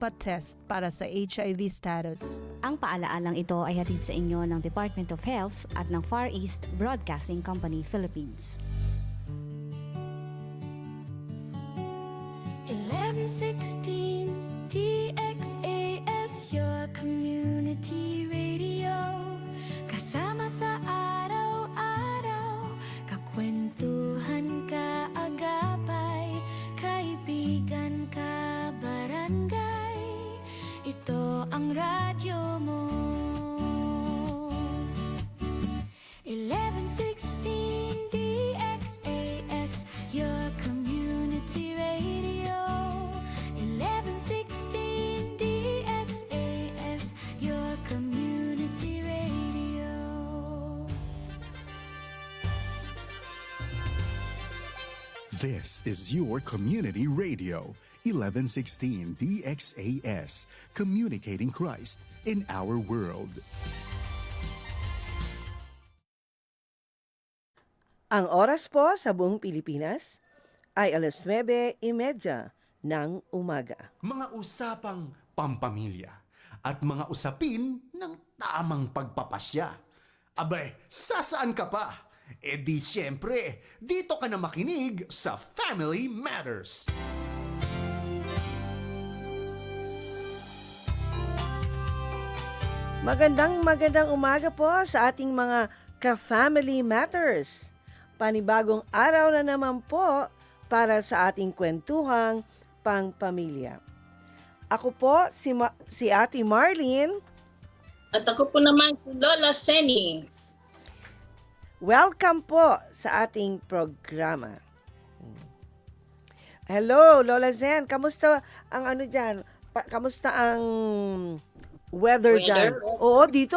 pa-test para sa HIV status. Ang paalaalang ito ay hatid sa inyo ng Department of Health at ng Far East Broadcasting Company, Philippines. 1116 DXAS, your community radio. Kasama sa araw-araw, kakwentuhan ka agapay, kaibigan ka barangay. Ito ang radyo mo. 1116 DXAS, your community radio. 1116 DXAS, your community radio. This is your community radio, 1116 DXAS, communicating Christ in our world. Ang oras po sa buong Pilipinas ay 9:30 ng umaga. Mga usapang pampamilya at mga usapin ng tamang pagpapasya. Abay, sasaan ka pa? E di siyempre, dito ka na makinig sa Family Matters. Magandang umaga po sa ating mga ka-Family Matters. Panibagong araw na naman po para sa ating kwentuhang pangpamilya. Ako po si Ate Marlene. At ako po naman si Lola Seni. Welcome po sa ating programa. Hello, Lola Zen. Kamusta ang ano dyan? Kamusta ang weather dyan? Oo, dito.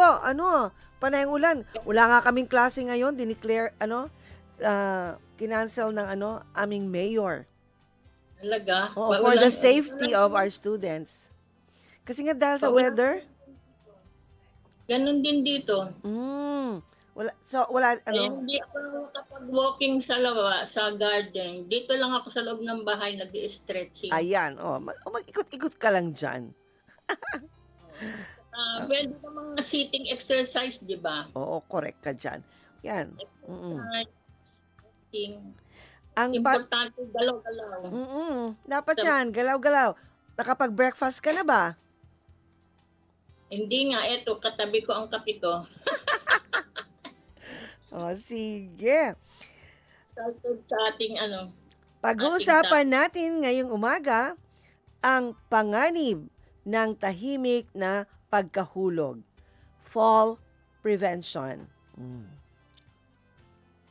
Panayang ulan. Wala nga kaming klase ngayon. Dineclare, kinancel ng aming mayor. Talaga? Oo, for the safety of our students. Kasi nga dahil sa weather. Ganun din dito. Wala, Hindi ako kapag-walking sa garden. Dito lang ako sa loob ng bahay nag-stretching. Ayan, mag-ikot-ikot ka lang dyan. Pwede ka mga sitting exercise, di ba? Oo, correct ka dyan. Yan. Importante, galaw-galaw. Dapat yan, galaw-galaw. Nakapag-breakfast ka na ba? Hindi nga, eto, katabi ko ang kape ko. Sige. Saltod sa ating Pag-uusapan natin ngayong umaga ang panganib ng tahimik na pagkahulog. Fall prevention.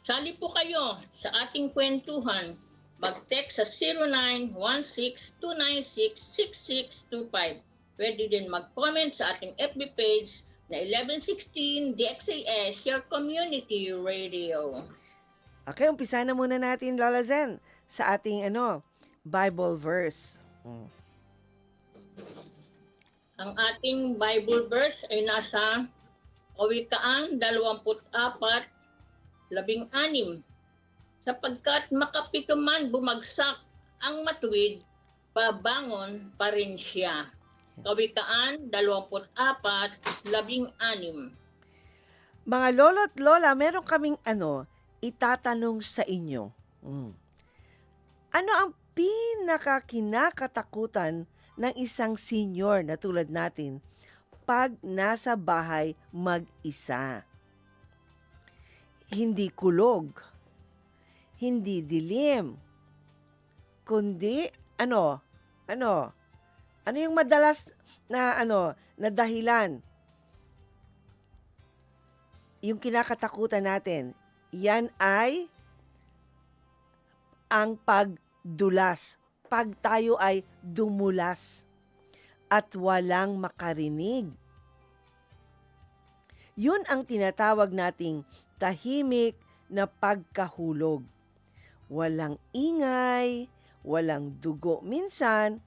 Sali po kayo sa ating kwentuhan. Mag-text sa 0916-296-6625. Pwede din mag-comment sa ating FB page na 1116 DXAS, your community radio. Okay, umpisa na muna natin, Lola Zen, sa ating Bible verse. Ang ating Bible verse ay nasa Kawikaan 24:16. Sapagkat makapito man bumagsak ang matuwid, babangon pa rin siya. Kawikaan 24:16. Mga lolo't lola, meron kaming itatanong sa inyo. Ano ang pinakakinakatakutan ng isang senior na tulad natin pag nasa bahay mag-isa? Hindi kulog, hindi dilim, kundi ano yung madalas na na dahilan? Yung kinakatakutan natin, yan ay ang pagdulas. Pag tayo ay dumulas at walang makarinig. Yun ang tinatawag nating tahimik na pagkahulog. Walang ingay, walang dugo minsan,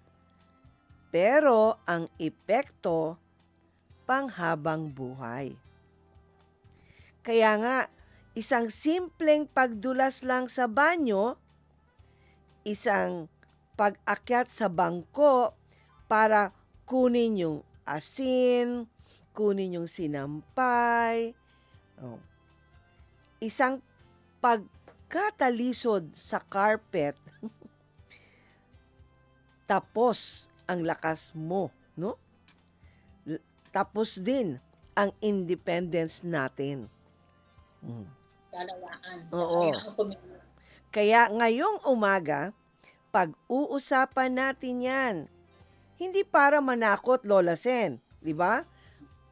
pero ang epekto panghabang buhay. Kaya nga, isang simpleng pagdulas lang sa banyo, isang pag-akyat sa bangko para kunin yung asin, kunin yung sinampay. Oh. Isang pagkatalisod sa carpet, tapos ang lakas mo, no? Tapos din ang independence natin. Mm. Kalawaan. Oo. Kaya ang community. Kaya ngayong umaga, pag-uusapan natin yan. Hindi para manakot, Lola Sen, di ba?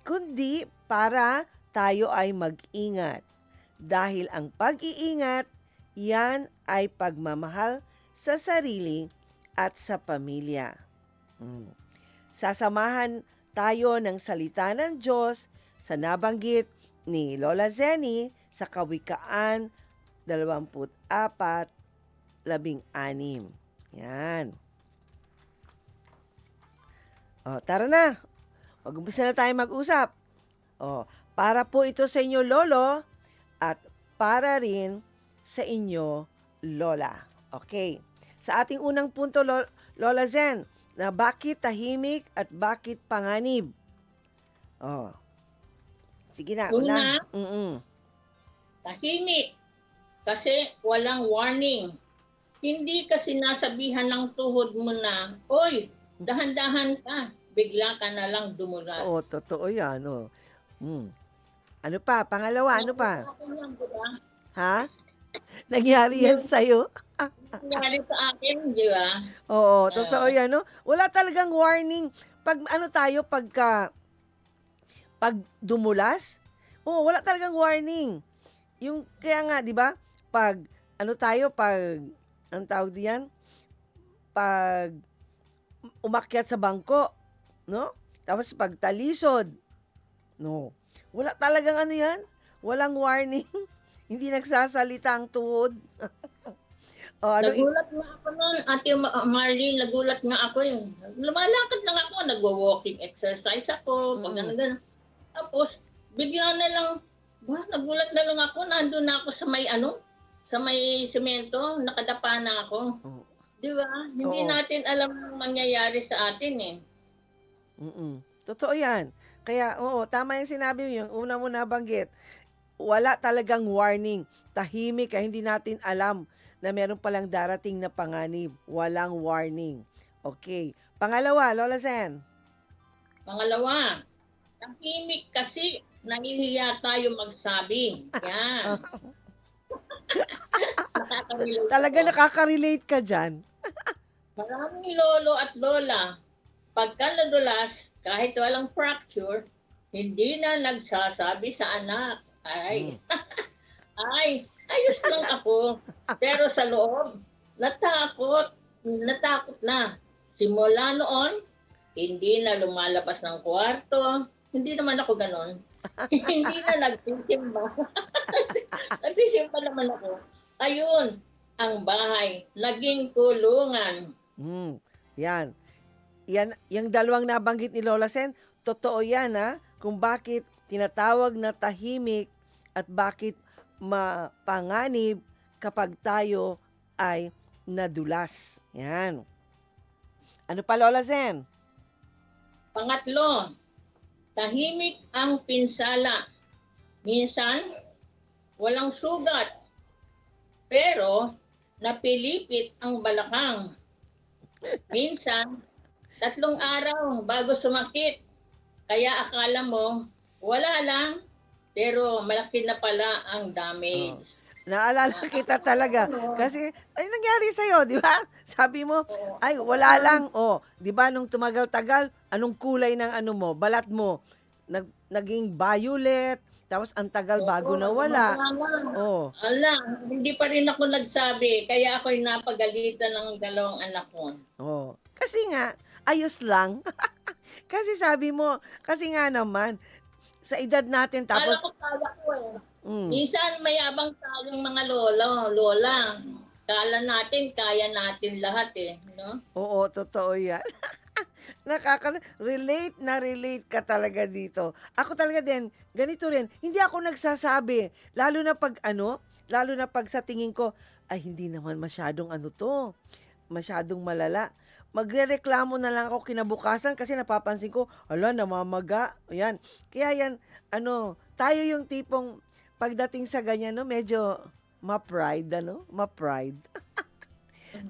Kundi para tayo ay mag-ingat. Dahil ang pag-iingat, yan ay pagmamahal sa sarili at sa pamilya. Sasamahan tayo ng salita ng Diyos sa nabanggit ni Lola Zenny sa Kawikaan 24:16. Yan. O, tara na. Mag-umpisa na tayo mag-usap. O, para po ito sa inyo, Lolo, at para rin sa inyo, Lola. Okay. Sa ating unang punto, Lola Zen, na bakit tahimik at bakit panganib? Oh. Sige na. Una, Tahimik. tahimik. Kasi walang warning. Hindi ka sinasabihan ng tuhod mo na, "Oy, dahan-dahan ka." Bigla ka na lang dumulas. Oo, totoo yan. Oh. Ano pa? Pangalawa, ano pa? Ako lang, diba? Ha? Nangyari yan sa'yo? Nangyari sa akin, di ba? Oo, totoo yan, no? Wala talagang warning. Pag pag dumulas, wala talagang warning. Yung, kaya nga, di ba? Pag anong tawag diyan? Pag umakyat sa bangko, no? Tapos pag talisod, no? Wala talagang ano yan? Walang warning. Hindi nagsasalita ang tuhod. Nagulat nga ako noon, Ate Marlene, nagulat nga ako yun. Lumalakad lang ako, nagwo-walking exercise ako, pag gano'n. Tapos, bigla na lang, nagulat na lang ako, nandun na ako sa may semento, nakadapa na ako. Di ba? Hindi natin alam ang mangyayari sa atin eh. Totoo yan. Kaya, tama yung sinabi mo, yung una mo nabanggit. Wala talagang warning. Tahimik, hindi natin alam na meron palang darating na panganib. Walang warning. Okay. Pangalawa, Lola Zen. Pangalawa, tahimik kasi nahihiya tayo magsabi. Yan. Talaga nakaka-relate ka dyan. Maraming lolo at lola, pagka nadulas, kahit walang fracture, hindi na nagsasabi sa anak. Ay, ayos lang ako. Pero sa loob, natakot na. Simula noon, hindi na lumalabas ng kwarto. Hindi naman ako ganon. Hindi na nagsisimba. Nagsisimba naman ako. Ayun, ang bahay, naging kulungan. Yan. Yung dalawang nabanggit ni Lola Sen, totoo yan, ha? Kung bakit tinatawag na tahimik at bakit mapanganib kapag tayo ay nadulas. Yan. Ano pa, Lola Zen? Pangatlo, tahimik ang pinsala. Minsan, walang sugat. Pero, napilipit ang balakang. Minsan, 3 araw bago sumakit. Kaya akala mo, wala lang, pero malaki na pala ang damage. Naalala kita talaga. Kasi, ay nangyari sa'yo, di ba? Sabi mo, ay wala lang. Di ba nung tumagal-tagal, anong kulay ng balat mo? Naging violet, tapos ang tagal bago nawala. Ala, hindi pa rin ako nagsabi. Kaya ako'y napagalitan ng 2 anak ko. Kasi nga, ayos lang. Kasi sabi mo, kasi nga naman, sa edad natin tapos... Kala ko eh. Minsan mayabang tayong mga lola. Kala natin, kaya natin lahat eh. No? Oo, totoo yan. Relate ka talaga dito. Ako talaga din, ganito rin, hindi ako nagsasabi. Lalo na pag sa tingin ko, ay hindi naman masyadong masyadong malala. magrereklamo na lang ako kinabukasan kasi napapansin ko, ala, namamaga. Ayan. Kaya yan, tayo yung tipong pagdating sa ganyan, no, medyo ma-pride, Ma-pride.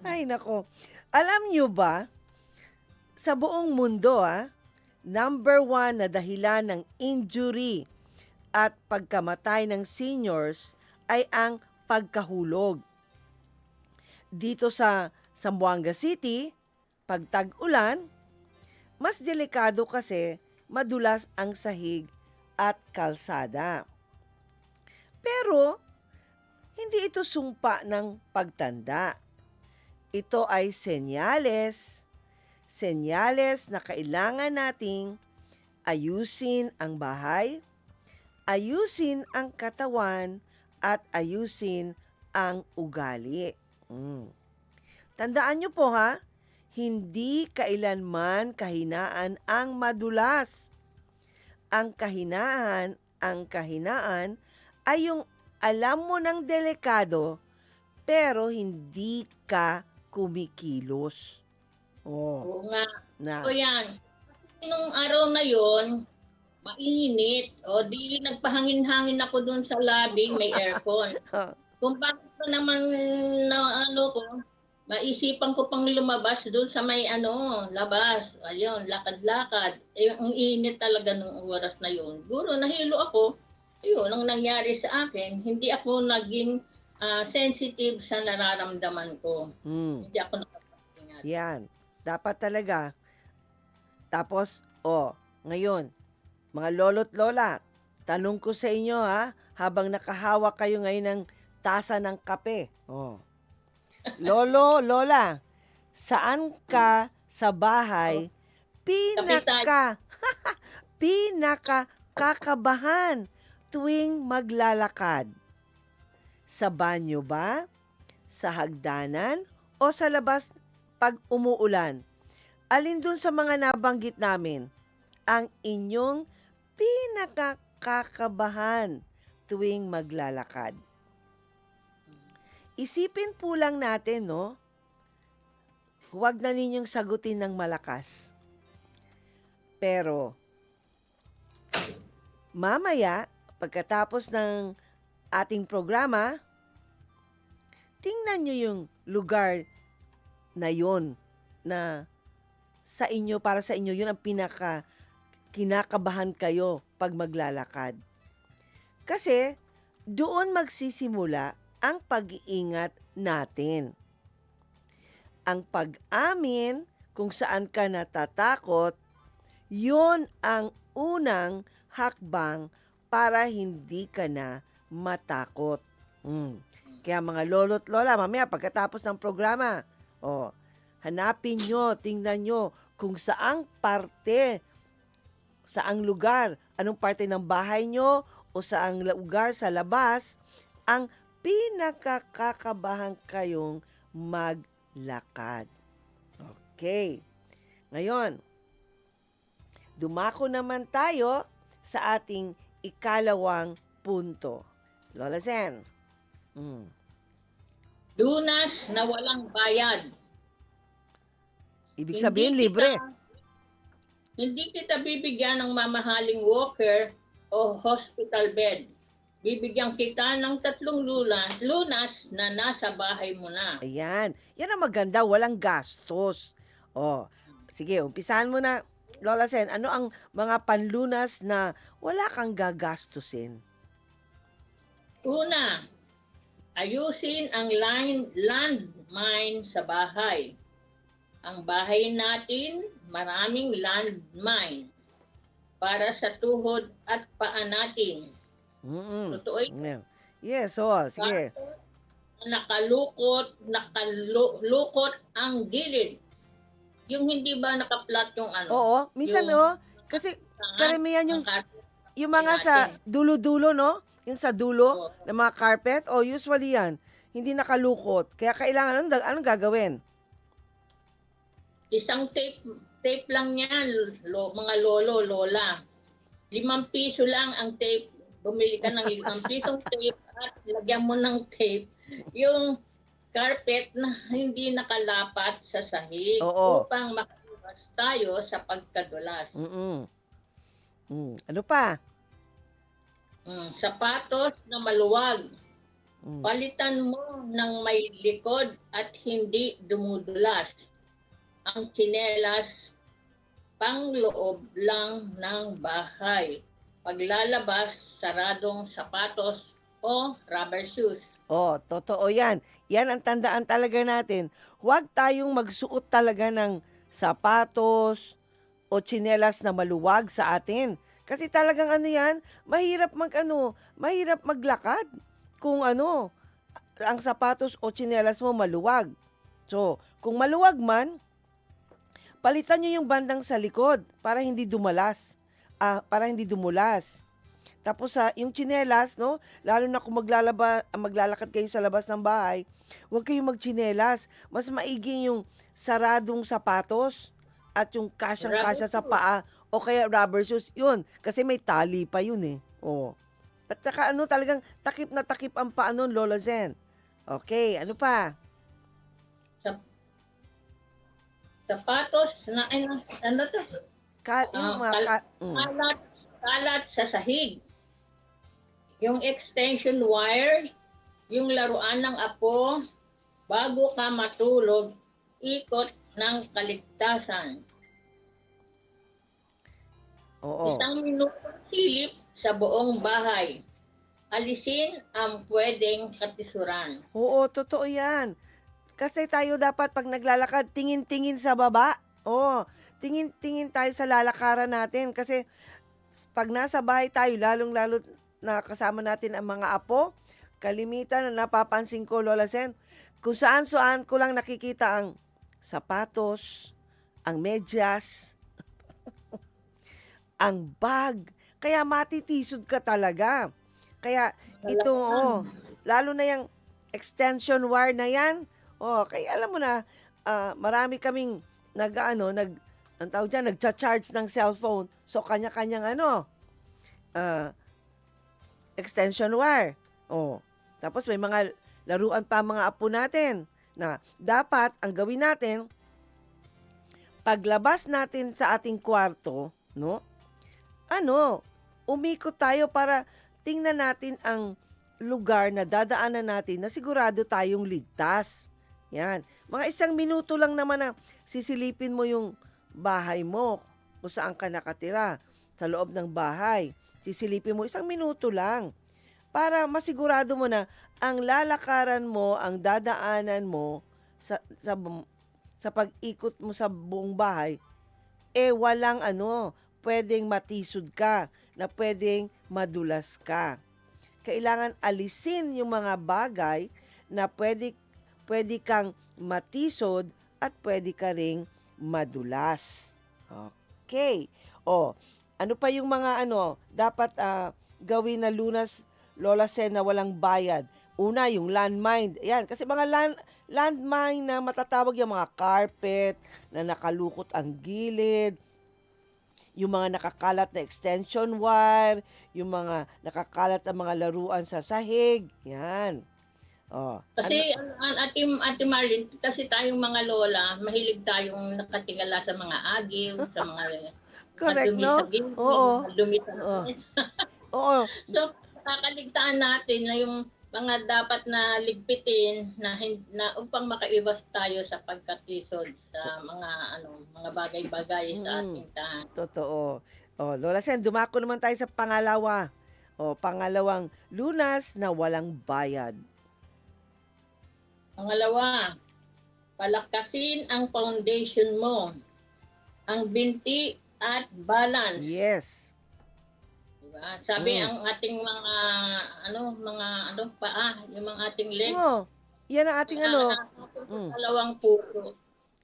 Ay, nako. Alam nyo ba, sa buong mundo, number 1 na dahilan ng injury at pagkamatay ng seniors ay ang pagkahulog. Dito sa Zamboanga City, pag tag-ulan, mas delikado kasi madulas ang sahig at kalsada. Pero, hindi ito sumpa ng pagtanda. Ito ay senyales na kailangan nating ayusin ang bahay, ayusin ang katawan, at ayusin ang ugali. Tandaan nyo po hindi kailanman kahinaan ang madulas. Ang kahinaan ay yung alam mo ng delikado pero hindi ka kumikilos. Oo nga. Na. O yan. Kasi nung araw na yon, mainit. O di nagpahangin-hangin ako dun sa lobby, may aircon. Kung bakit ko naman maisipan ko pang lumabas dun sa may labas. Ayun, lakad-lakad. Ang init talaga nung oras na yun. Guro, nahilo ako. Yun, ang nangyari sa akin, hindi ako naging sensitive sa nararamdaman ko. Hindi ako nakapahinga. Yan. Dapat talaga. Tapos, ngayon, mga lolo't lola, tanong ko sa inyo habang nakahawak kayo ngayon ng tasa ng kape. Lolo, lola, saan ka sa bahay pinakakakabahan tuwing maglalakad? Sa banyo ba? Sa hagdanan? O sa labas pag umuulan? Alin dun sa mga nabanggit namin ang inyong pinakakakabahan tuwing maglalakad? Isipin po lang natin, huwag na ninyong sagutin ng malakas. Pero, mamaya, pagkatapos ng ating programa, tingnan nyo yung lugar na yon na sa inyo, para sa inyo, yun ang kinakabahan kayo pag maglalakad. Kasi, doon magsisimula ang pag-iingat natin. Ang pag-amin kung saan ka natatakot, yun ang unang hakbang para hindi ka na matakot. Kaya mga lolo't lola, mamaya pagkatapos ng programa, hanapin nyo, tingnan nyo kung saang parte, saang lugar, anong parte ng bahay nyo o saang lugar sa labas, ang pinakakakabahan kayong maglakad. Okay. Ngayon, dumako naman tayo sa ating ikalawang punto. Lola Zen. Dunas na walang bayad. Ibig sabihin, libre. Hindi kita bibigyan ng mamahaling walker o hospital bed. Bibigyan kita ng 3 lunas na nasa bahay mo na. Ayan. Yan ang maganda, walang gastos. Sige, umpisahan mo na, Lola Sen. Ano ang mga panlunas na wala kang gagastusin? Una, ayusin ang landmine sa bahay. Ang bahay natin, maraming landmine para sa tuhod at paa natin. Totoo yun. Yes, sige. Nakalukot ang gilid. Yung hindi ba naka-flat yung Oo, minsan kasi karamihan yung mga sa dulo-dulo, yung sa dulo ng mga carpet, usually yan, hindi nakalukot. Kaya kailangan, anong gagawin? Isang tape lang yan, mga lolo, lola. 5 piso lang ang tape. Bumili ka ng 5 pisong tape at lagyan mo ng tape yung carpet na hindi nakalapat sa sahig Oo. upang makaiwas tayo sa pagkadulas. Mm. Ano pa? Sapatos na maluwag. Mm. Palitan mo ng may likod at hindi dumudulas. Ang tsinelas, pangloob lang ng bahay. Paglalabas, saradong sapatos o rubber shoes. Oh, totoo yan. Yan ang tandaan talaga natin. Huwag tayong magsuot talaga ng sapatos o tsinelas na maluwag sa atin. Kasi talagang ano yan, mahirap maglakad kung ang sapatos o tsinelas mo maluwag. So, kung maluwag man, palitan nyo yung bandang sa likod para hindi dumulas. Tapos yung tsinelas, no? Lalo na kung maglalakad kayo sa labas ng bahay, huwag kayong magtsinelas. Mas maigi yung saradong sapatos at yung kasyang-kasya sa paa o kaya rubber shoes. Yun, kasi may tali pa yun eh. Oh. At saka talagang takip na takip ang paa nun, Lola Zen. Okay, ano pa? Sapatos na ano to? Kalat sa sahig. Yung extension wire, yung laruan ng apo, bago ka matulog, ikot ng kaligtasan. Oo. Isang minutong silip sa buong bahay. Alisin ang pwedeng katisuran. Oo, totoo yan. Kasi tayo dapat pag naglalakad, tingin-tingin sa baba. Oo, tingin-tingin tayo sa lalakaran natin. Kasi pag nasa bahay tayo, lalong-lalo na kasama natin ang mga apo, kalimitan na napapansin ko, Lola Sen, kung saan-saan ko lang nakikita ang sapatos, ang medyas, ang bag. Kaya matitisod ka talaga. Kaya ito, lalo na yung extension wire na yan, kaya alam mo na, marami kaming nagcha-charge ng cellphone. So, kanya-kanyang extension wire. Tapos may mga laruan pa mga apo natin na dapat ang gawin natin, paglabas natin sa ating kwarto, no? Umikot tayo para tingnan natin ang lugar na dadaanan natin na sigurado tayong ligtas. Yan. Mga 1 minuto lang naman na sisilipin mo yung bahay mo kung saan ka nakatira sa loob ng bahay. Sisilipin mo 1 minuto lang para masigurado mo na ang lalakaran mo, ang dadaanan mo sa pag-ikot mo sa buong bahay, walang pwedeng matisod ka, na pwedeng madulas ka. Kailangan alisin yung mga bagay na pwede kang matisod at pwede ka ring madulas. Okay. Ano pa yung mga dapat gawin na lunas, Lola Sen, na walang bayad? Una, yung landmine. Ayan, kasi mga landmine na matatawag yung mga carpet na nakalukot ang gilid, yung mga nakakalat na extension wire, yung mga nakakalat na mga laruan sa sahig. Yan. Kasi Ate Marlene, kasi tayong mga lola, mahilig tayong nakatingala sa mga agiw, sa mga Correct, dumi no? sa gilid, Oo. dumi sa mesa. Oo. So, kakaligtaan natin na yung mga dapat na ligpitin na upang makaiwas tayo sa pagkatisod sa mga bagay-bagay sa ating tahanan. Totoo. Lola Sen, dumako naman tayo sa pangalawa. Pangalawang lunas na walang bayad. Pangalawa, palakasin ang foundation mo, ang binti at balance. Yes. Diba? Sabi ang ating mga paa, yung mga ating legs. Yan ang ating Dalawang puso.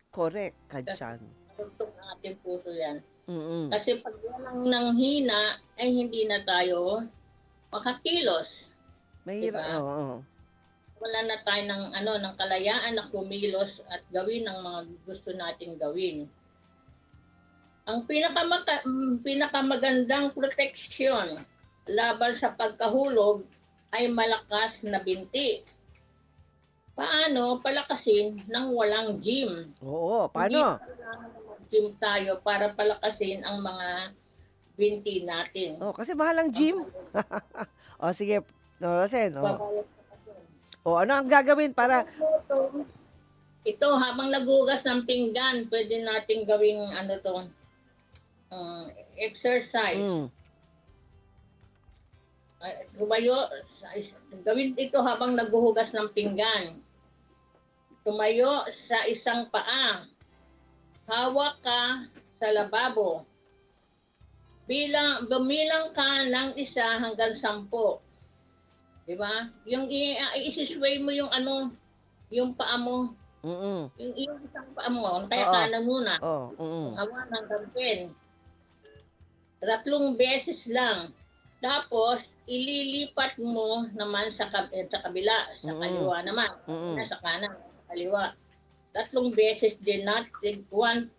Correct ka dyan. Tugtog ang ating puso yan. Mm-mm. Kasi pag walang nanghina, ay hindi na tayo makakilos. Mahirap. Diba? Oo. Wala na tayo ng kalayaan na kumilos at gawin ang mga gusto nating gawin. Ang pinakamagandang proteksyon laban sa pagkahulog ay malakas na binti. paano palakasin ng walang gym. Oo, paano? Gym tayo para palakasin ang mga binti natin. Oh, kasi mahal ang gym. O, sige. Lola Sen, o. Babayad O, ano ang gagawin para... ito, habang nagugas ng pinggan, pwede natin gawing exercise. Mm. Tumayo, gawin ito habang naghuhugas ng pinggan. Tumayo sa isang paa. Hawak ka sa lababo. Bumilang ka ng 1 hanggang 10. Di ba? Yung isisway mo yung yung paa mo. Mm-mm. Yung isang paa mo, kaya Oo. kanan muna. Oh, mm-mm. 1 hanggang 10. 3 beses lang. Tapos, ililipat mo naman sa kabila, sa Mm-mm. kaliwa naman. Mm-mm. Sa kanan, sa kaliwa. 3 beses din natin,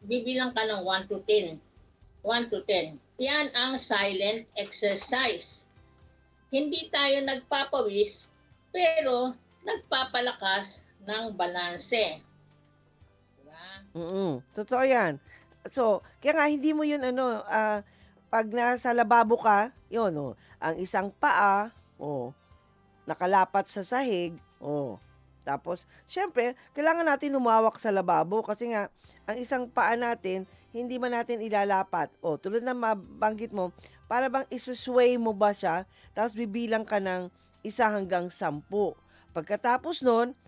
bibilang ka ng 1 to 10. 1 to 10. Yan ang silent exercise. Hindi tayo nagpapawis, pero nagpapalakas ng balanse. Diba? Mm-mm. Totoo yan. So, kaya nga hindi mo yun pag nasa lababo ka, yun, ang isang paa, nakalapat sa sahig, tapos, syempre, kailangan natin humawak sa lababo kasi nga, ang isang paa natin, hindi man natin ilalapat. Tulad na mabanggit mo, para bang isasway mo ba siya, tapos bibilang ka ng 1 hanggang 10. Pagkatapos nun,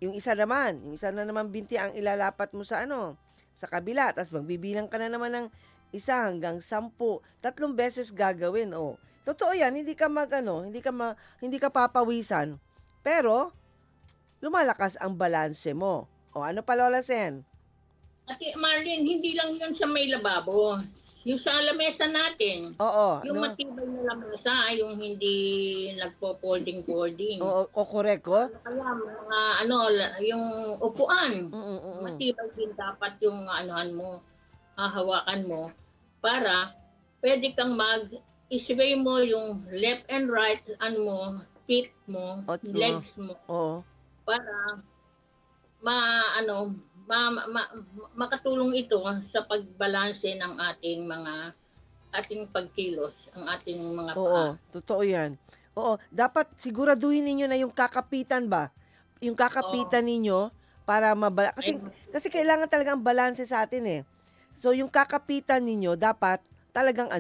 yung isa na naman binti ang ilalapat mo sa sa kabila, tapos magbibilang ka na naman ng 1 hanggang 10. 3 beses gagawin, Totoo yan, hindi ka papawisan, pero lumalakas ang balanse mo. Ano pa, Lola Sen? Ate Marlene, hindi lang yun sa may lababo. Yung sa lamesa natin. Oo. Yung matibay na lamesa, yung hindi nagpo-folding-folding. Oo, correct ko. Kaya mga yung upuan. Matibay din dapat yung hahawakan mo para pwede kang isway mo yung left and right, feet mo, legs mo. Oo. Para makatulong ito sa pagbalanse ng ating pagkilos, ang ating mga paa. Oo, totoo yan. Oo, dapat siguraduhin ninyo na yung kakapitan ba? Yung kakapitan ninyo para kasi kailangan talagang balanse sa atin eh. So yung kakapitan ninyo dapat talagang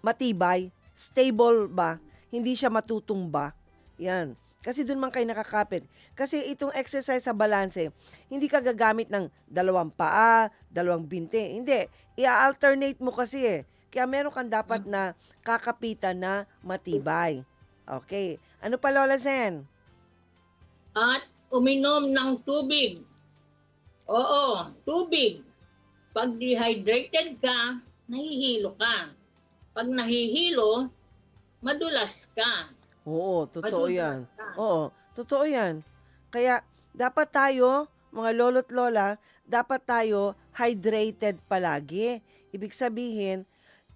matibay, stable ba? Hindi siya matutumba. Yan. Kasi doon man kayo nakakapit. Kasi itong exercise sa balanse, hindi ka gagamit ng 2 paa, 2 binti. Hindi. I-alternate mo kasi eh. Kaya meron kang dapat na kakapitan na matibay. Okay. Ano pa, Lola Sen? At uminom ng tubig. Oo, tubig. Pag dehydrated ka, nahihilo ka. Pag nahihilo, madulas ka. Oo, totoo Madulas yan. ka. Oo, totoo yan. Kaya dapat tayo, mga lolo't lola, dapat tayo hydrated palagi. Ibig sabihin,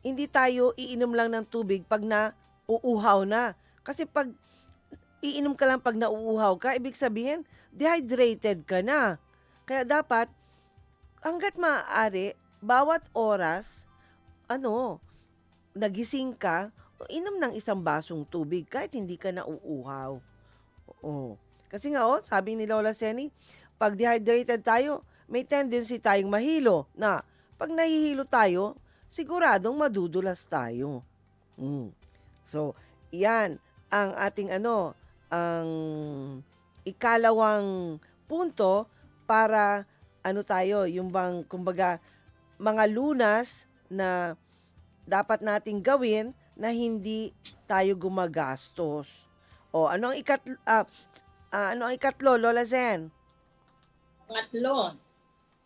hindi tayo iinom lang ng tubig pag nauuhaw na. Kasi pag iinom ka lang pag nauuhaw ka, ibig sabihin, dehydrated ka na. Kaya dapat, hanggat maaari, bawat oras, nagising ka, inom ng 1 basong tubig kahit hindi ka nauuhaw. Oo. Kasi nga, sabi ni Lola Seni, pag dehydrated tayo, may tendency tayong mahilo na pag nahihilo tayo, siguradong madudulas tayo. So, yan ang ating ang ikalawang punto para tayo, yung bang, kumbaga, mga lunas na dapat nating gawin na hindi tayo gumagastos. Ano ang ikatlo, Lola Zen? 3,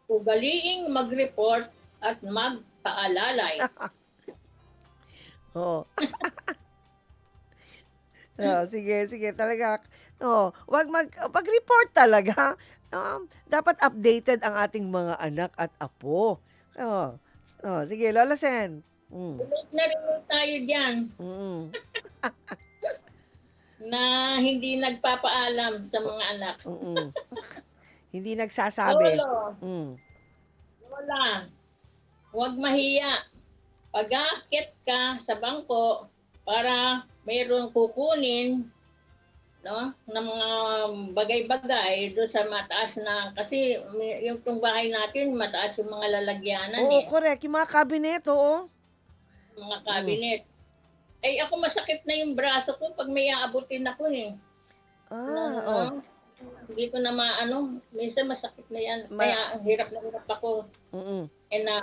ugaliing mag-report at magpaalalay. Sige, talaga. Pag-report talaga. Dapat updated ang ating mga anak at apo. Sige, Lola Sen. Relate na rin tayo dyan. na hindi nagpapaalam sa mga anak. Mm. Hindi nagsasabi. Lolo, Mm. Lola, huwag mahiya. Pag-aakyat ka sa bangko para mayroong kukunin, no, ng mga bagay-bagay doon sa mataas na, kasi yung tong bahay natin mataas yung mga lalagyanan Oo, correct. Yung mga kabinet, oo. mga cabinet. Eh ako masakit na yung braso ko pag may aabutin ako eh. Ah, oh. Hindi ko na maano, minsan masakit na yan. Ma- Kaya ang hirap na hirap ako. Mm-mm. Na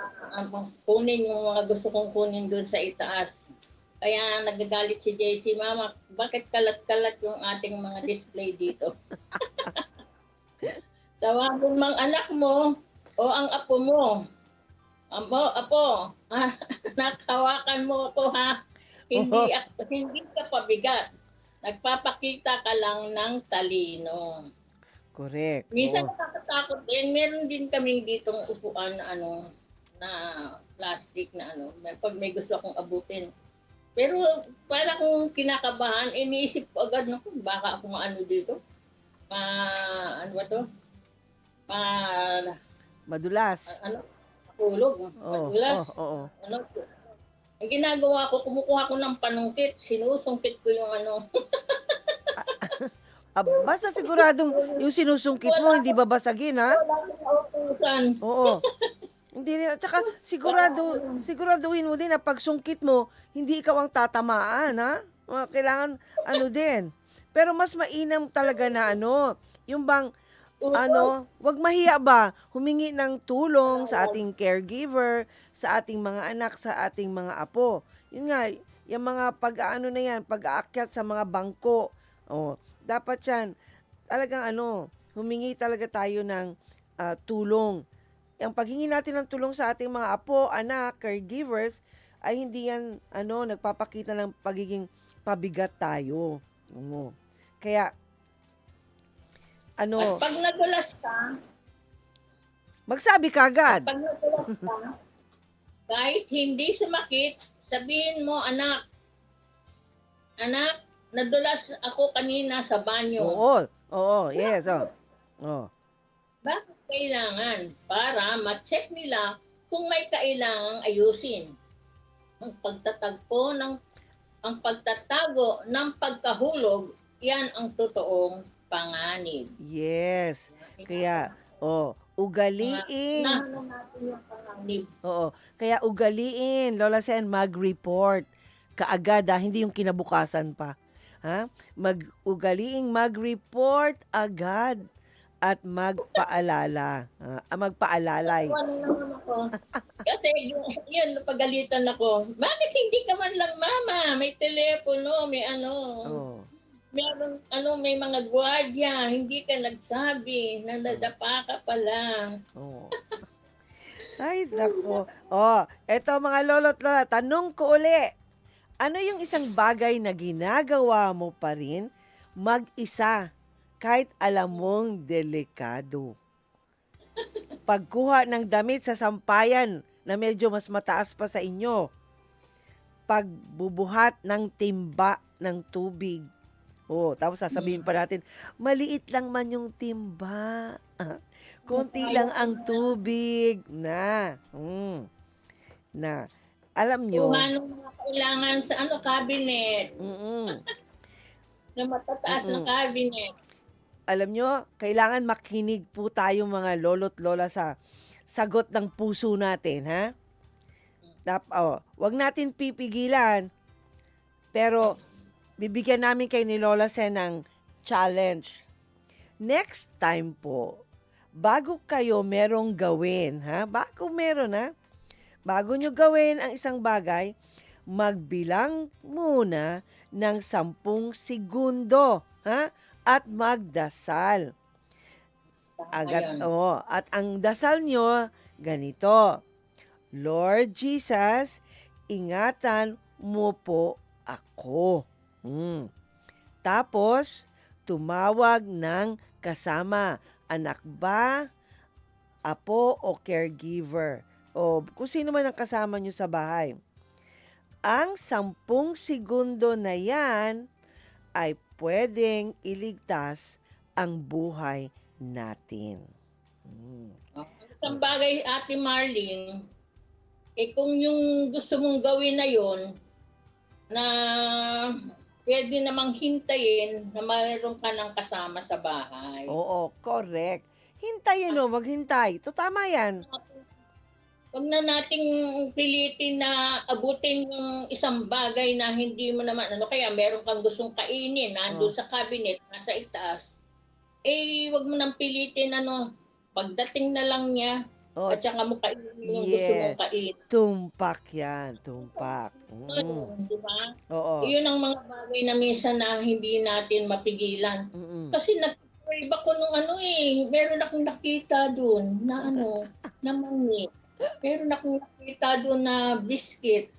kunin yung mga gusto kong kunin doon sa itaas. Kaya nagagalit si JC, Mama, bakit kalat-kalat yung ating mga display dito? Tawagin mang anak mo o ang apo mo. Apo, nakawakan mo ako ha. Hindi ka pabigat. Nagpapakita ka lang ng talino. Correct. Minsan Oo. nakakatakot din. Meron din kaming ditong upuan na na plastic na pag may gusto akong abutin. Pero para kung kinakabahan, iniisip ko agad, naku, baka ako maano dito. Ano ba to? Madulas. Tulog. Oo. Madulas. Oo. Ang ginagawa ko, kumukuha ko ng panungkit, sinusungkit ko yung Basta siguradong yung sinusungkit mo, hindi babasagin, ha? utusan. Oo. Hindi rin. At saka, siguraduhin mo din na pag sungkit mo, hindi ikaw ang tatamaan, ha? Kailangan, din. Pero mas mainam talaga na yung bang, wag mahiya ba, humingi ng tulong sa ating caregiver, sa ating mga anak, sa ating mga apo. Yun nga, yung mga na yan, pag-aakyat sa mga bangko, dapat yan, talagang humingi talaga tayo ng tulong. Ang paghingi natin ng tulong sa ating mga apo, anak, caregivers, ay hindi yan, nagpapakita ng pagiging pabigat tayo. Kaya, At pag nadulas ka, magsabi ka agad. pag nadulas ka, kahit hindi sumakit, sabihin mo, anak, nadulas ako kanina sa banyo. Oo, yes, oh. Bakit kailangan? Para ma-check nila kung may kailangang ayusin. Ang pagtatago ng pagkahulog, yan ang totoong panganib. Yes. Kaya, ugaliin. Nahanap natin yung panganib. Oo. Kaya ugaliin, Lola Sen, mag-report kaagad, hindi yung kinabukasan pa. Ha? Ugaliing mag-report agad at magpaalala. Magpaalalay. Ano naman ako. Kasi yun, napagalitan ako. Bakit hindi ka man lang, Mama? May telepono, may Oh. Meron, may mga gwardiya, hindi ka nagsabi, nadadapa ka pala. Oh. Ay, nako. Eto mga lolo't lola, tanong ko uli. Ano yung isang bagay na ginagawa mo pa rin mag-isa kahit alam mong delikado? Pagkuha ng damit sa sampayan na medyo mas mataas pa sa inyo. Pagbubuhat ng timba ng tubig. Tapos sasabihin pa natin, maliit lang man yung timba. Konti lang ang tubig. Alam nyo. Kuha ng mga kailangan sa cabinet. Sa matataas na cabinet. Alam nyo, kailangan makinig po tayo mga lolo't lola sa sagot ng puso natin, ha? Wag natin pipigilan. Pero, bibigyan namin kay ni Lola Sen ng challenge. Next time po, bago kayo merong gawin, ha? Bago nyo gawin ang isang bagay, magbilang muna ng 10 segundo, ha? At magdasal. At ang dasal nyo, ganito. Lord Jesus, ingatan mo po ako. Tapos, tumawag ng kasama. Anak ba, apo o caregiver? O kung sino man ang kasama nyo sa bahay. Ang 10 segundo na yan ay pwedeng iligtas ang buhay natin. Isang bagay, Ate Marlene, kung yung gusto mong gawin na yon na pwede namang hintayin na mayroon ka ng kasama sa bahay. Oo, correct. Hintayin o, maghintay. To tama yan. Huwag na nating pilitin na abutin yung isang bagay na hindi mo naman, kaya meron kang gustong kainin, nando sa cabinet, nasa itaas. Huwag mo nang pilitin, pagdating na lang niya, Oh, at saka mo kainin yung gusto mong kainin. tumpak yan, tumpak. Di ba? Oo. Iyon ang mga bagay na minsan na hindi natin mapigilan. Kasi nag-crave ako nung meron akong nakita doon na na mani. Meron akong nakita doon na biscuit.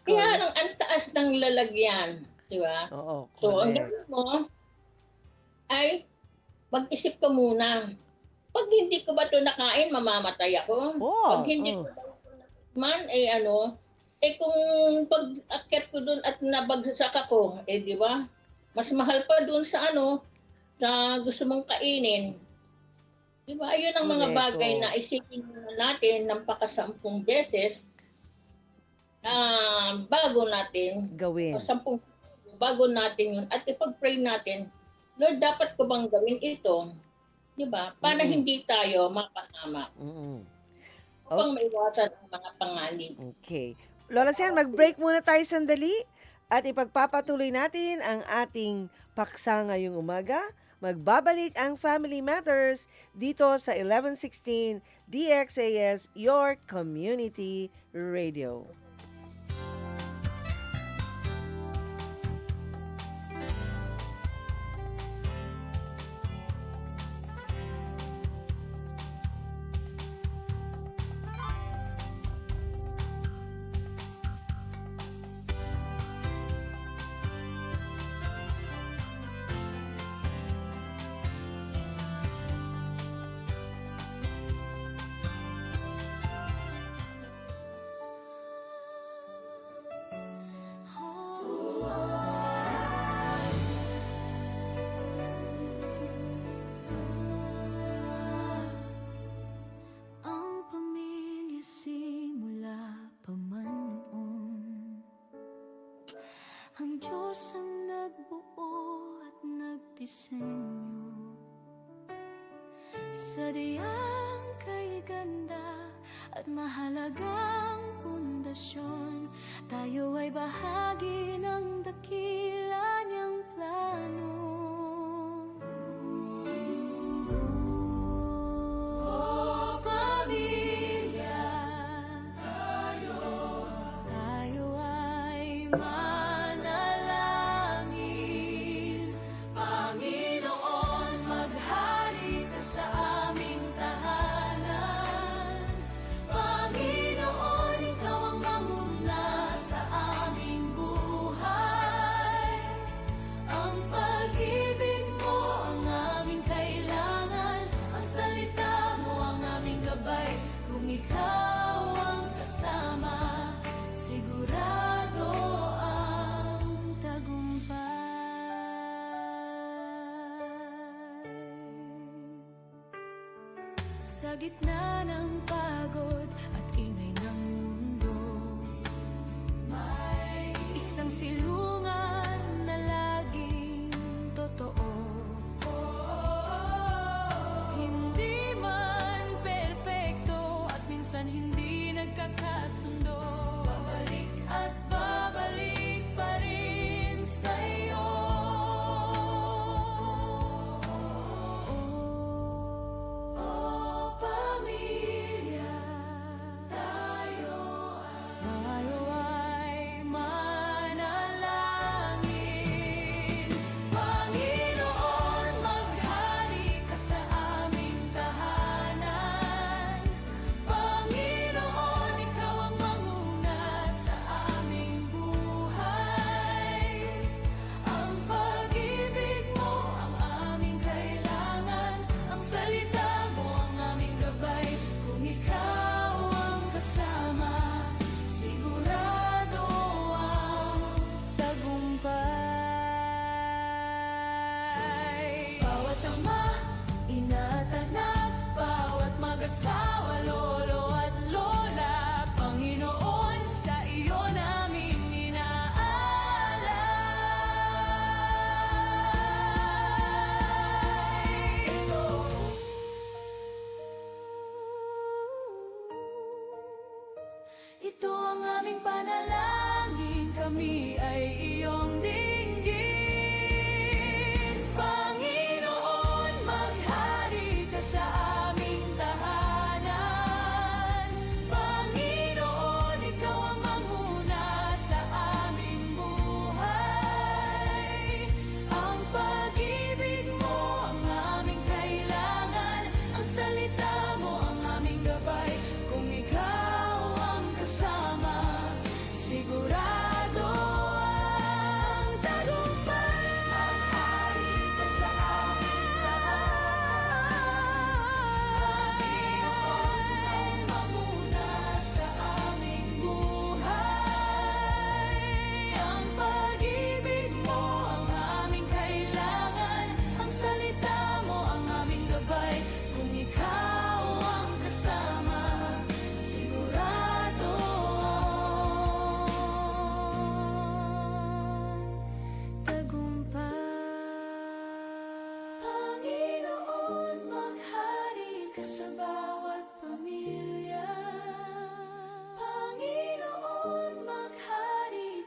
Kaya lang ang taas ng lalagyan. Di ba? Oo, So, ang correct. gawin mo ay mag-isip ka muna. Pag hindi ko ba ito nakain, mamamatay ako. Pag hindi ko ba ito natikman, kung pag-akyat ko doon at nabagsak ako, di ba? Mas mahal pa doon sa sa gusto mong kainin. Di ba? Ayun ang mga Correct, bagay na isipin natin ng pakasampung beses bago natin, Gawin. bago natin yun, at ipag-pray natin, Lord, dapat ko bang gawin ito? Di ba? Para hindi tayo mapahamak. Upang maiwasan ang mga panganib. Okay. Lola Sen, mag-break muna tayo sandali at ipagpapatuloy natin ang ating paksa ngayong umaga. Magbabalik ang Family Matters dito sa 1116 DXAS, your community radio. Ang pamilya simula pa man noon, ang Diyos ang nagbuo at nagdisenyo. Sadyang kay ganda at mahalagang pundasyon, tayo ay bahagi ng dakila niyang plano. Oh, pamilya, tayo ay manalangin. Panginoon, maghari ka sa aming tahanan. Panginoon, ikaw ang manguna sa aming buhay. Ang pag-ibig mo ang aming kailangan, ang salita mo ang aming gabay. Kung ikaw ang kasama, sigurado ang tagumpay. Sa gitna ng pagod at ingay ng mundo, may isang silungan na laging totoo. Hindi man perpekto at minsan hindi nagkakasundo, babalik at babalik pa rin sa'yo. Oh, pamilya, tayo ay manalangin.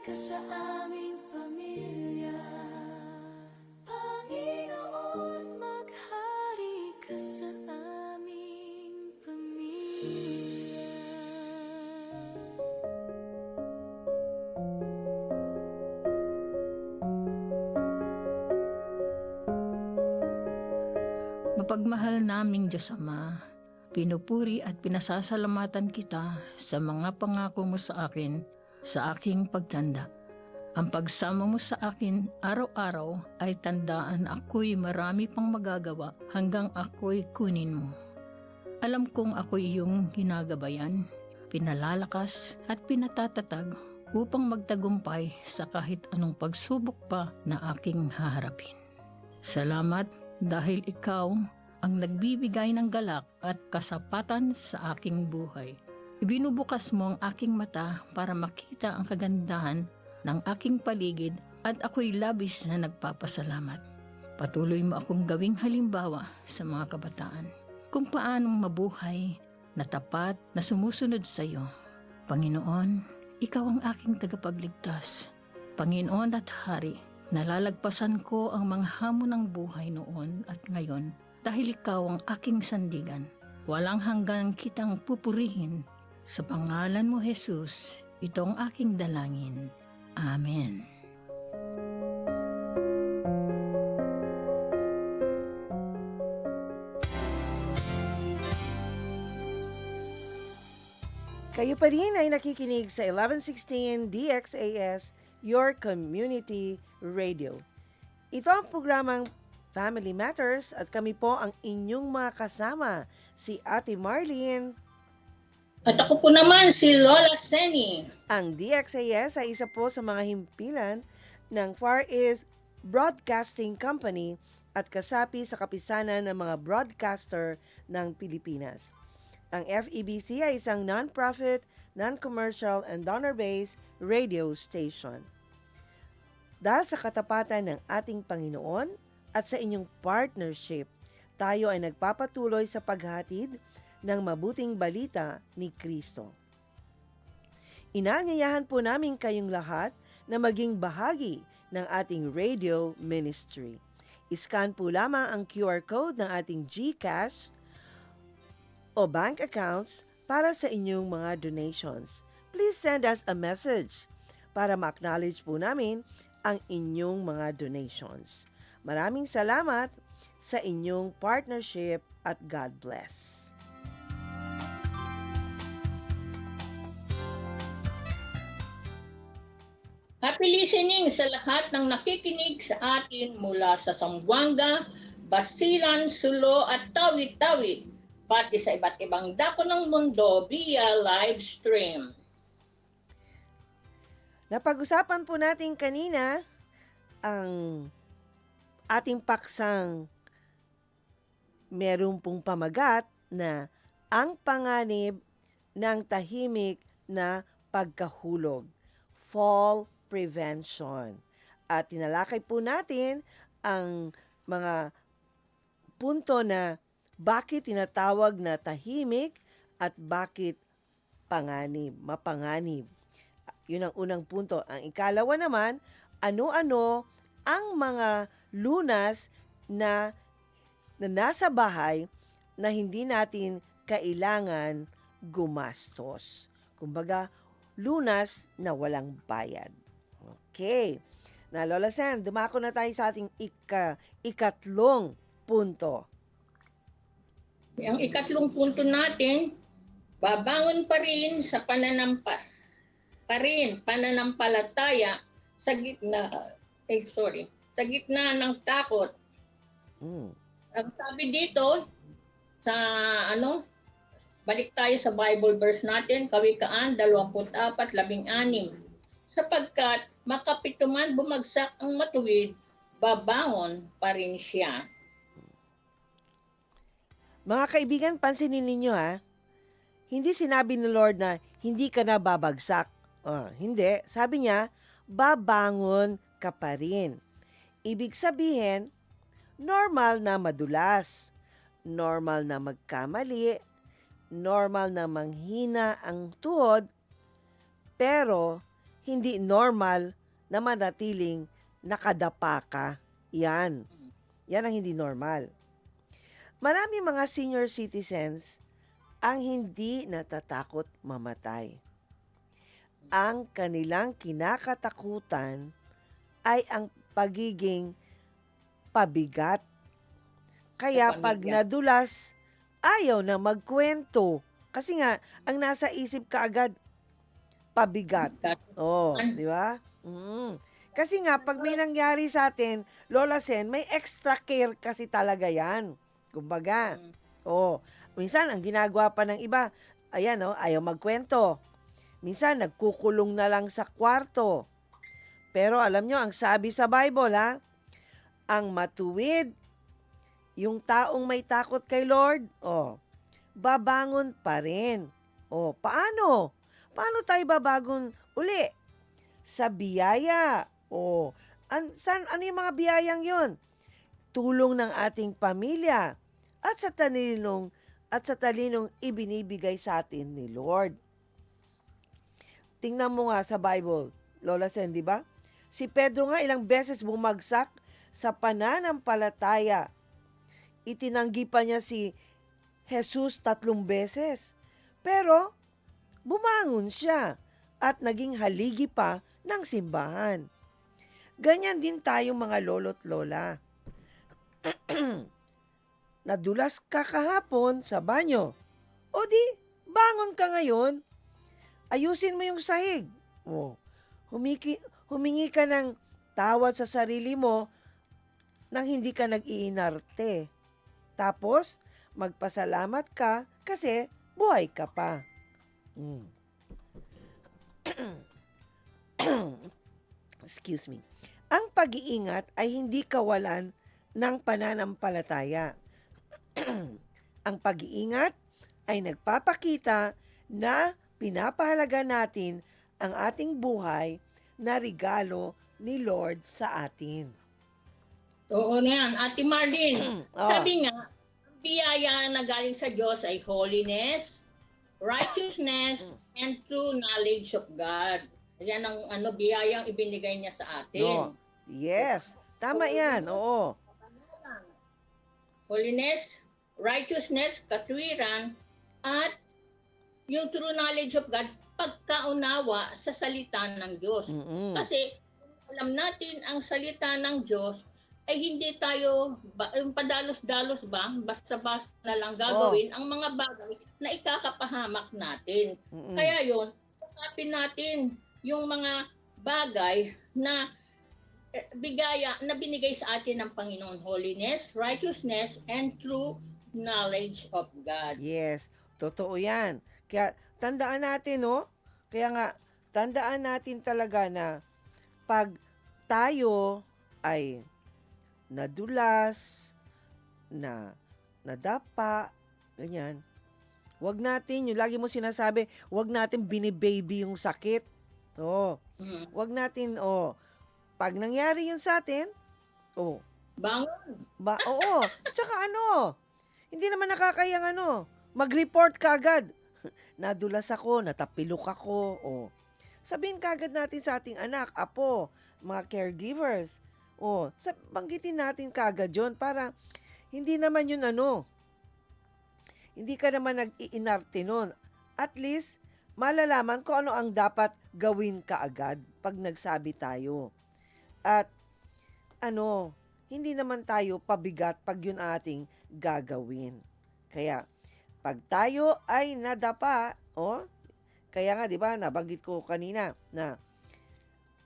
ka sa aming pamilya. Panginoon, maghari ka sa aming pamilya. Mapagmahal naming Diyos Ama, pinupuri at pinasasalamatan kita sa mga pangako mo sa akin sa aking pagtanda. Ang pagsama mo sa akin araw-araw ay tandaan ako'y marami pang magagawa hanggang ako'y kunin mo. Alam kong ako'y iyong ginagabayan, pinalalakas at pinatatatag upang magtagumpay sa kahit anong pagsubok pa na aking haharapin. Salamat dahil ikaw ang nagbibigay ng galak at kasapatan sa aking buhay. Ibinubukas mo ang aking mata para makita ang kagandahan ng aking paligid at ako'y labis na nagpapasalamat. Patuloy mo akong gawing halimbawa sa mga kabataan kung paanong mabuhay na tapat na sumusunod sa iyo. Panginoon, ikaw ang aking tagapagligtas. Panginoon at Hari, nalalagpasan ko ang mga hamon ng buhay noon at ngayon dahil ikaw ang aking sandigan. Walang hanggan kitang pupurihin. Sa pangalan mo, Jesus, itong aking dalangin. Amen. Kayo pa rin ay nakikinig sa 1116 DXAS, Your Community Radio. Ito ang programang Family Matters at kami po ang inyong mga kasama, si Ate Marlene. At ako po naman si Lola Seni. Ang DXAS ay isa po sa mga himpilan ng Far East Broadcasting Company at kasapi sa kapisanan ng mga broadcaster ng Pilipinas. Ang FEBC ay isang non-profit, non-commercial, and donor-based radio station. Dahil sa katapatan ng ating Panginoon at sa inyong partnership, tayo ay nagpapatuloy sa paghatid ng mabuting balita ni Kristo. Inaanyayahan po namin kayong lahat na maging bahagi ng ating radio ministry. Iscan po lamang ang QR code ng ating GCash o bank accounts para sa inyong mga donations. Please send us a message para ma-acknowledge po namin ang inyong mga donations. Maraming salamat sa inyong partnership at God bless. Happy listening sa lahat ng nakikinig sa atin mula sa Zamboanga, Basilan, Sulo at Tawi-Tawi, pati sa iba't ibang dako ng mundo via live stream. Napag-usapan po natin kanina ang ating paksang meron pong pamagat na ang panganib ng tahimik na pagkahulog, fall prevention. At tinalakay po natin ang mga punto na bakit tinatawag na tahimik at bakit panganib, mapanganib. Yun ang unang punto. Ang ikalawa naman, ano-ano ang mga lunas na nasa bahay na hindi natin kailangan gumastos. Kumbaga, lunas na walang bayad. Okay. Na Lola Sen, dumako na tayo sa ating ikatlong punto. Ang ikatlong punto natin, babangon pa rin sa pananampalataya sa gitna ng takot. Ang sabi dito sa balik tayo sa Bible verse natin, Kawikaan 24:16. Sapagkat makapituman bumagsak ang matuwid, babangon pa rin siya. Mga kaibigan, pansinin ninyo hindi sinabi ni Lord na hindi ka na babagsak. Hindi. Sabi niya, babangon ka pa rin. Ibig sabihin, normal na madulas, normal na magkamali, normal na manghina ang tuhod, pero hindi normal na manatiling nakadapa ka. Yan. Yan ang hindi normal. Marami mga senior citizens ang hindi natatakot mamatay. Ang kanilang kinakatakutan ay ang pagiging pabigat. Kaya Sa pag pamilya. nadulas, ayaw na magkwento. Kasi nga, ang nasa isip ka agad, pabigat. Oh, di ba? Kasi nga, pag may nangyari sa atin, Lola Sen, may extra care kasi talaga yan. Kumbaga, minsan, ang ginagawa pa ng iba, ayan, ayaw magkwento. Minsan, nagkukulong na lang sa kwarto. Pero alam nyo, ang sabi sa Bible, ang matuwid, yung taong may takot kay Lord, babangon pa rin. Paano? Paano tayo babangon uli? Sa biyaya. Ano yung mga biyayang yun? Tulong ng ating pamilya at sa talinong ibinibigay sa atin ni Lord. Tingnan mo nga sa Bible, Lola Sen, di ba? Si Pedro nga ilang beses bumagsak sa pananampalataya. Itinanggi pa niya si Jesus 3 beses. Pero bumangon siya at naging haligi pa ng simbahan. Ganyan din tayo mga lolo't lola. Nadulas ka kahapon sa banyo. O di, bangon ka ngayon. Ayusin mo yung sahig. Humingi ka ng tawad sa sarili mo nang hindi ka nag-iinarte. Tapos, magpasalamat ka kasi buhay ka pa. Excuse me. Ang pag-iingat ay hindi kawalan ng pananampalataya. Ang pag-iingat ay nagpapakita na pinapahalaga natin ang ating buhay na regalo ni Lord sa atin. Oo na yan. Ate Marlene, sabi nga, ang biyaya na galing sa Diyos ay holiness, righteousness, and true knowledge of God. Yan ang biyayang ibinigay niya sa atin. Yes, tama yan. Oo. Holiness, righteousness, katwiran, at yung true knowledge of God, pagkaunawa sa salita ng Diyos. Kasi alam natin ang salita ng Diyos ay hindi tayo yung padalos-dalos ba, basta-basta na lang gagawin ang mga bagay na ikakapahamak natin. Kaya yun, pagkapin natin yung mga bagay na bigaya na binigay sa atin ng Panginoon, holiness, righteousness, and true knowledge of God. Yes, totoo yan. Kaya tandaan natin, Kaya nga, tandaan natin talaga na pag tayo ay nadulas, nadapa, ganyan, wag natin, yung lagi mo sinasabi, wag natin binibaby yung sakit. Wag natin, pag nangyari yun sa atin, Bangon. oo. Tsaka hindi naman nakakayang mag-report ka agad. Nadulas ako, natapilok ako, Sabihin kagad natin sa ating anak, apo, mga caregivers. Banggitin natin kagad yun para hindi naman yun hindi ka naman nag-iinarte nun. At least, malalaman kung ano ang dapat gawin kaagad pag nagsabi tayo. At hindi naman tayo pabigat pag yun ating gagawin. Kaya, pag tayo ay nadapa, kaya nga, di ba, nabanggit ko kanina na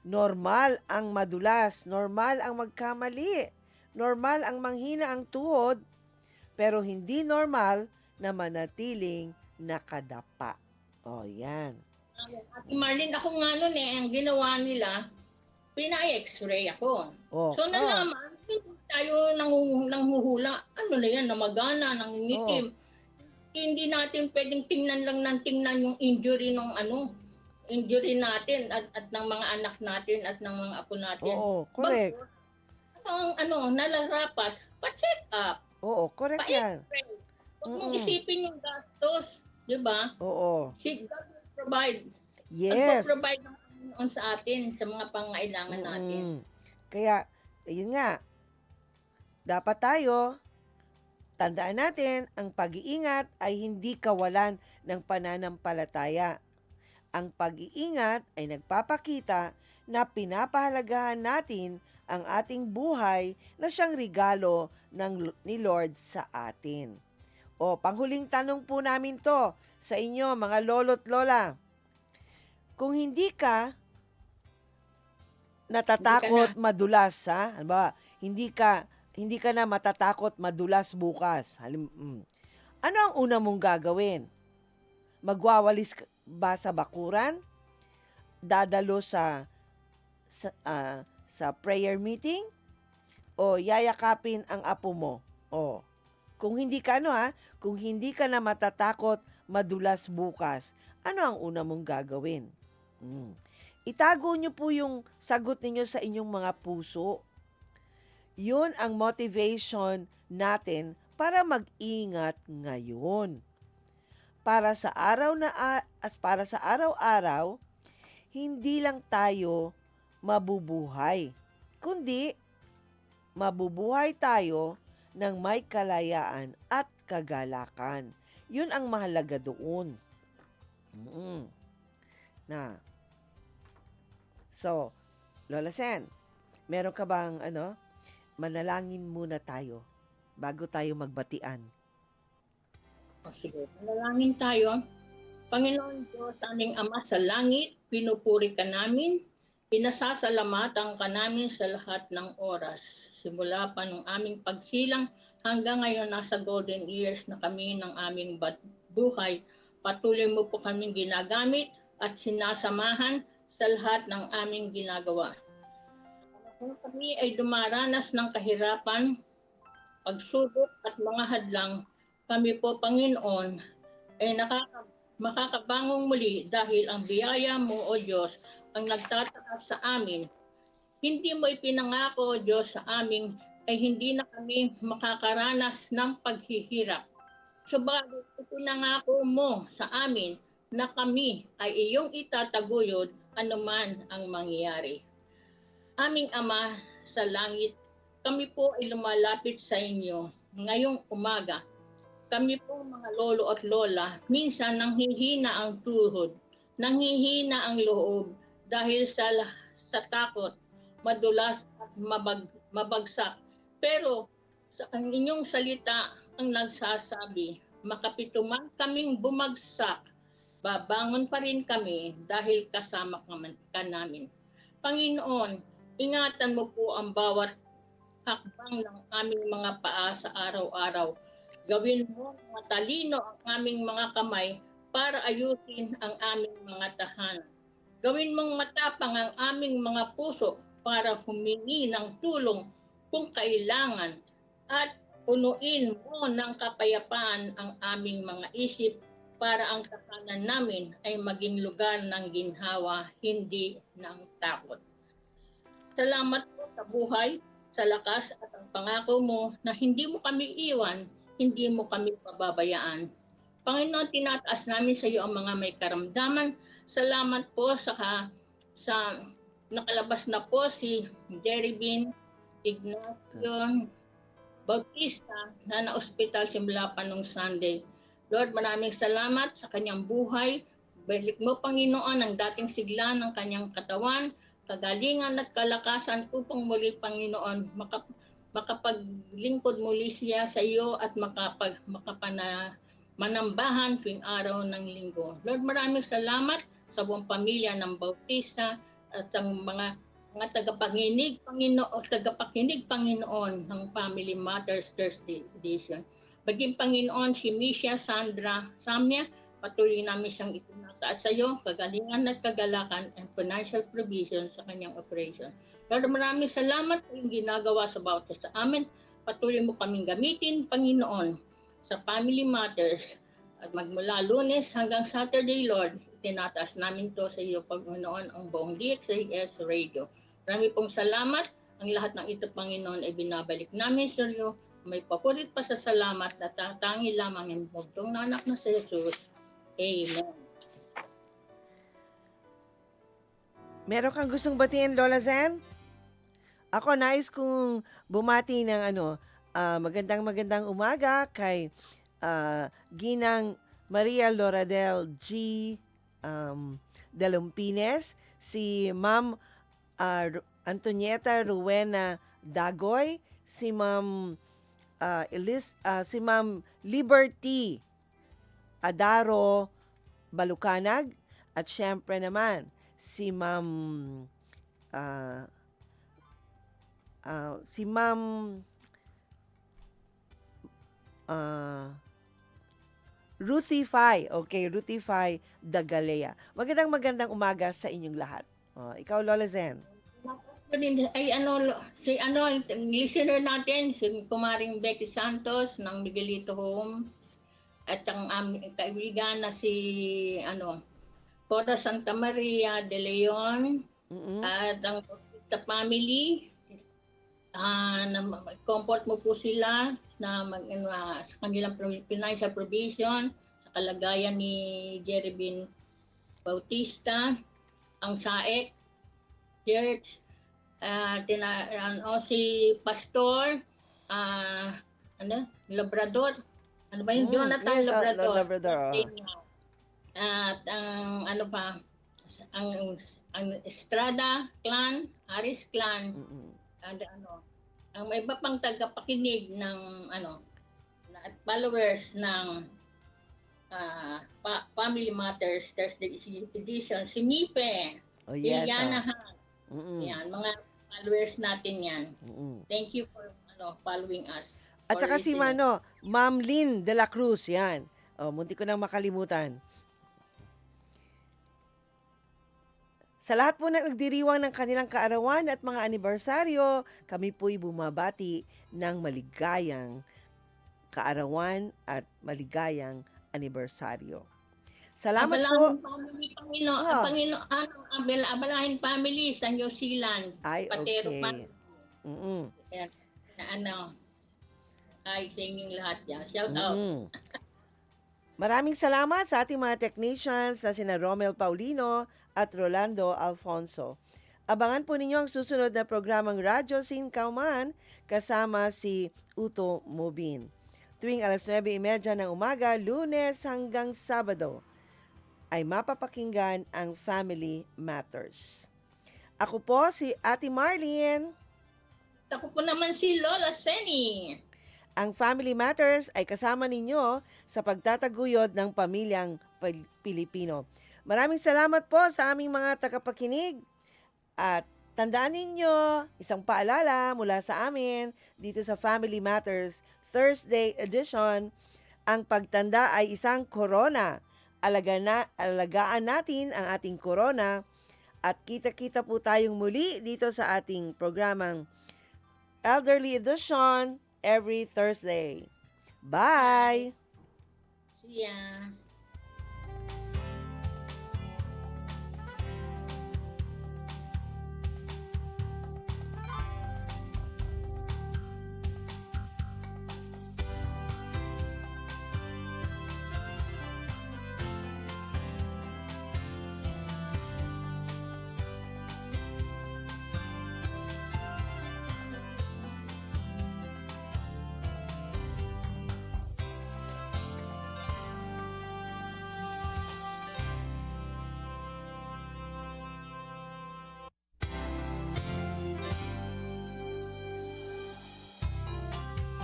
normal ang madulas, normal ang magkamali, normal ang manghina ang tuhod, pero hindi normal na manatiling nakadapa. Yan. Ate Marlene, ako nga nun ang ginawa nila, pina-x-ray ako. So nalaman, tayo nanghuhula. Ano na yan, namagana, nangingitim. Hindi natin pwedeng tingnan yung injury injury natin at ng mga anak natin at ng mga apo natin. Correct. Ang nalarapat, pa-check up. Correct yan. Huwag mong isipin yung gastos, di ba? Oo. God will provide. Yes. Provide ng Panginoon sa atin, sa mga pangailangan natin. Mm. Kaya, ayun nga, dapat tayo, tandaan natin, ang pag-iingat ay hindi kawalan ng pananampalataya. Ang pag-iingat ay nagpapakita na pinapahalagahan natin ang ating buhay na siyang regalo ni Lord sa atin. O, panghuling tanong po namin to sa inyo, mga lolo't lola. Kung hindi ka natatakot madulas, ha? Halimbawa, hindi ka na matatakot madulas bukas. Ano ang una mong gagawin? Magwawalis ba sa bakuran? Dadalo sa prayer meeting? O yayakapin ang apo mo? O, kung hindi ka kung hindi ka na matatakot madulas bukas, ano ang una mong gagawin? Itago nyo po yung sagot ninyo sa inyong mga puso. Yun ang motivation natin para mag-ingat ngayon. Para sa araw-araw, hindi lang tayo mabubuhay, kundi mabubuhay tayo ng may kalayaan at kagalakan. Yun ang mahalaga doon. So, Lola Sen, meron ka bang manalangin muna tayo bago tayo magbatian. Sige, manalangin tayo. Panginoon Diyos, aming Ama sa langit, pinupuri ka namin, pinasasalamatan ka namin sa lahat ng oras. Simula pa ng aming pagsilang hanggang ngayon nasa golden years na kami ng aming buhay, patuloy mo po kaming ginagamit at sinasamahan sa lahat ng aming ginagawa. Kung kami ay dumaranas ng kahirapan, pagsubok at mga hadlang, kami po, Panginoon, ay makakabangong muli dahil ang biyaya mo, O Diyos, ang nagtataas sa amin. Hindi mo ipinangako, O Diyos, sa amin ay hindi na kami makakaranas ng paghihirap. Subalit, ipinangako mo sa amin na kami ay iyong itataguyod anuman ang mangyari. Aming Ama sa langit, kami po ay lumalapit sa inyo ngayong umaga. Kami po mga lolo at lola, minsan nanghihina ang tuhod, nanghihina ang loob dahil sa takot, madulas at mabagsak. Pero ang inyong salita ang nagsasabi, makapito man kaming bumagsak, babangon pa rin kami dahil kasama ka namin. Panginoon, ingatan mo po ang bawat hakbang ng aming mga paa sa araw-araw. Gawin mo matalino ang aming mga kamay para ayusin ang aming mga tahanan. Gawin mong matapang ang aming mga puso para humingi ng tulong kung kailangan at punuin mo ng kapayapaan ang aming mga isip para ang tahanan namin ay maging lugar ng ginhawa, hindi ng takot. Salamat po sa buhay, sa lakas at ang pangako mo na hindi mo kami iwan, hindi mo kami pababayaan. Panginoon, tinataas namin sa iyo ang mga may karamdaman. Salamat po sa nakalabas na po si Jerry Bean Ignacio Bautista na na-ospital simula pa nung Sunday. Lord, maraming salamat sa kanyang buhay. Balik mo, Panginoon, ang dating sigla ng kanyang katawan, kagalingan at kalakasan upang muli, Panginoon, makapaglingkod muli siya sa iyo at manambahan tuwing araw ng linggo. Lord, maraming salamat sa buong pamilya ng Bautista at ang mga tagapakinig, Panginoon, ng Family Matters Thursday edition. Baging Panginoon, si Misha Sandra Samnia, patuloy namin siyang itinataas sa iyo, kagalingan at kagalakan and financial provision sa kanyang operation. Lord, maraming salamat sa iyong ginagawa sa bawat isa sa amin. Patuloy mo kaming gamitin, Panginoon, sa Family Matters. At magmula Lunes hanggang Saturday, Lord, tinataas namin to sa iyo, Panginoon, ang buong DXAS Radio. Marami pong salamat. Ang lahat ng ito, Panginoon, ay binabalik namin sa iyo. May papurit pa sa salamat na tatangi lamang ang bugtong na anak na si Jesus. Amen. Meron kang gustong batiin, Lola Zen? Ako, nais kong bumati ng magandang umaga kay Ginang Maria Loradel G. Dalumpines, si Ma'am Antonieta Rowena Dagoy, si Ma'am si Ma'am Liberty Adaro Balucanag, at syempre naman si Ma'am si Ma'am Ruthie Fay. Okay, Ruthie Fay Dagalea. Magandang umaga sa inyong lahat. Ikaw, Lola Zen. Ay listener natin, si Kumaring Becky Santos ng Miguelito Homes, at ang aming kaibigan na si Cora Santa Maria de Leon, at ang Bautista family, na comfort mo po sila na sa kanilang financial provision, sa kalagayan ni Jerry Bautista, ang SAEC Church, si Pastor Labrador. Ano ba yung Jonathan yes, Labrador? Labrador. At ang Estrada clan, Aris clan, and ang may iba pang tagapakinig ng at followers ng Family Matters Thursday edition, si Mipe, Oh, yes. Liliana Han. Yan, mga followers natin yan. Thank you for following us. At for saka si listening. Ma'am Lynn de la Cruz, yan. Munti ko nang makalimutan. Sa lahat po na nagdiriwang ng kanilang kaarawan at mga anibersaryo, kami po'y bumabati ng maligayang kaarawan at maligayang anibersaryo. Salamat po. Abalahin family sa New Zealand. Ay, Patero okay. family. Mm-mm. Ay, sa inyong lahat yan. Shout out. Maraming salamat sa ating mga technicians na sina Romel Paulino at Rolando Alfonso. Abangan po ninyo ang susunod na programang Radyo Sin Kauman kasama si Uto Mubin. Tuwing alas 9:30 ng umaga, Lunes hanggang Sabado, ay mapapakinggan ang Family Matters. Ako po si Ate Marlene. Ako po naman si Lola Seni. Ang Family Matters ay kasama ninyo sa pagtataguyod ng pamilyang Pilipino. Maraming salamat po sa aming mga tagapakinig. At tandaan ninyo, isang paalala mula sa amin dito sa Family Matters Thursday edition, ang pagtanda ay isang korona. Alagaan natin ang ating korona at kita-kita po tayong muli dito sa ating programang Elderly Edition every Thursday. Bye! See ya.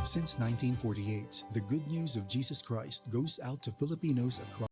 Since 1948, the good news of Jesus Christ goes out to Filipinos across